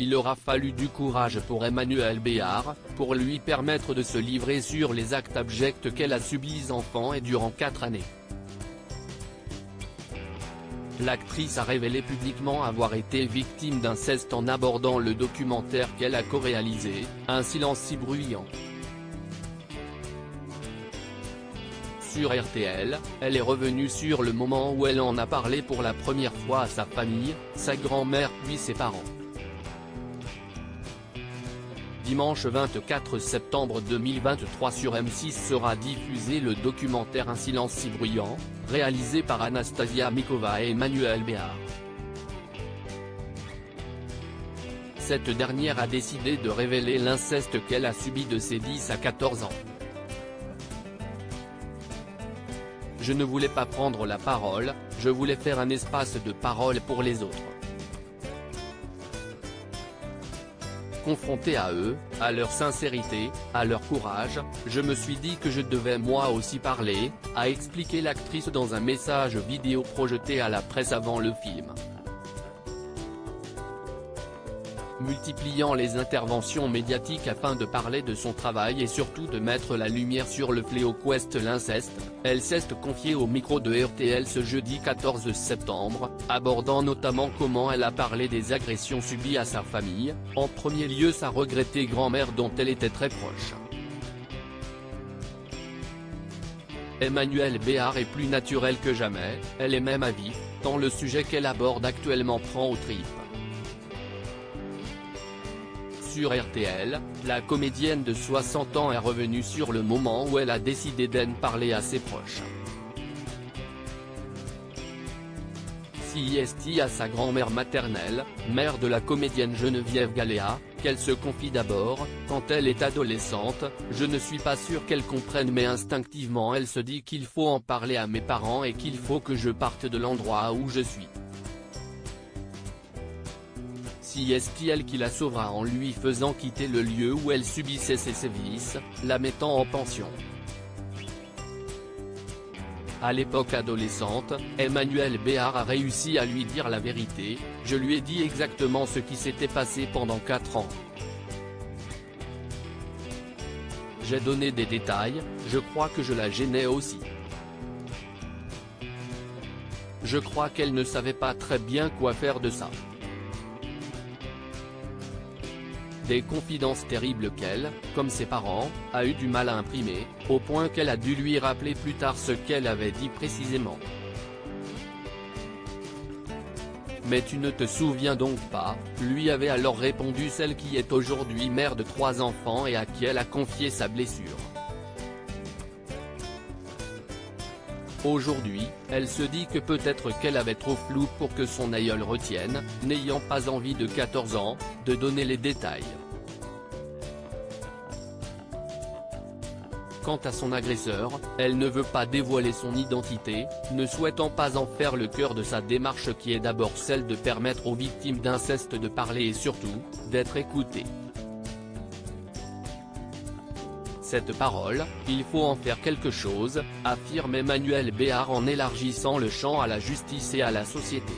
Il aura fallu du courage pour Emmanuelle Béard, pour lui permettre de se livrer sur les actes abjects qu'elle a subis enfant et durant 4 années. L'actrice a révélé publiquement avoir été victime d'inceste en abordant le documentaire qu'elle a co-réalisé, Un silence si bruyant. Sur RTL, elle est revenue sur le moment où elle en a parlé pour la première fois à sa famille, sa grand-mère puis ses parents. Dimanche 24 septembre 2023 sur M6 sera diffusé le documentaire Un silence si bruyant, réalisé par Anastasia Mikova et Emmanuelle Béard. Cette dernière a décidé de révéler l'inceste qu'elle a subi de ses 10 à 14 ans. Je ne voulais pas prendre la parole, je voulais faire un espace de parole pour les autres. Confronté à eux, à leur sincérité, à leur courage, je me suis dit que je devais moi aussi parler, a expliqué l'actrice dans un message vidéo projeté à la presse avant le film. Multipliant les interventions médiatiques afin de parler de son travail et surtout de mettre la lumière sur le fléau qu'est l'inceste, elle s'est confiée au micro de RTL ce jeudi 14 septembre, abordant notamment comment elle a parlé des agressions subies à sa famille, en premier lieu sa regrettée grand-mère dont elle était très proche. Emmanuelle Béard est plus naturelle que jamais, elle est même à vif, tant le sujet qu'elle aborde actuellement prend aux tripes. Sur RTL, la comédienne de 60 ans est revenue sur le moment où elle a décidé d'en parler à ses proches. C'est à sa grand-mère maternelle, mère de la comédienne Geneviève Galéa, qu'elle se confie d'abord, quand elle est adolescente, je ne suis pas sûre qu'elle comprenne mais instinctivement elle se dit qu'il faut en parler à mes parents et qu'il faut que je parte de l'endroit où je suis. C'est elle qui la sauvera en lui faisant quitter le lieu où elle subissait ses sévices, la mettant en pension. À l'époque adolescente, Emmanuelle Béard a réussi à lui dire la vérité, je lui ai dit exactement ce qui s'était passé pendant 4 ans. J'ai donné des détails, je crois que je la gênais aussi. Je crois qu'elle ne savait pas très bien quoi faire de ça. Des confidences terribles qu'elle, comme ses parents, a eu du mal à imprimer, au point qu'elle a dû lui rappeler plus tard ce qu'elle avait dit précisément. Mais tu ne te souviens donc pas, lui avait alors répondu celle qui est aujourd'hui mère de 3 enfants et à qui elle a confié sa blessure. Aujourd'hui, elle se dit que peut-être qu'elle avait trop flou pour que son aïeul retienne, n'ayant pas envie de 14 ans, de donner les détails. Quant à son agresseur, elle ne veut pas dévoiler son identité, ne souhaitant pas en faire le cœur de sa démarche qui est d'abord celle de permettre aux victimes d'inceste de parler et surtout, d'être écoutées. Cette parole, il faut en faire quelque chose, affirme Emmanuelle Béard en élargissant le champ à la justice et à la société.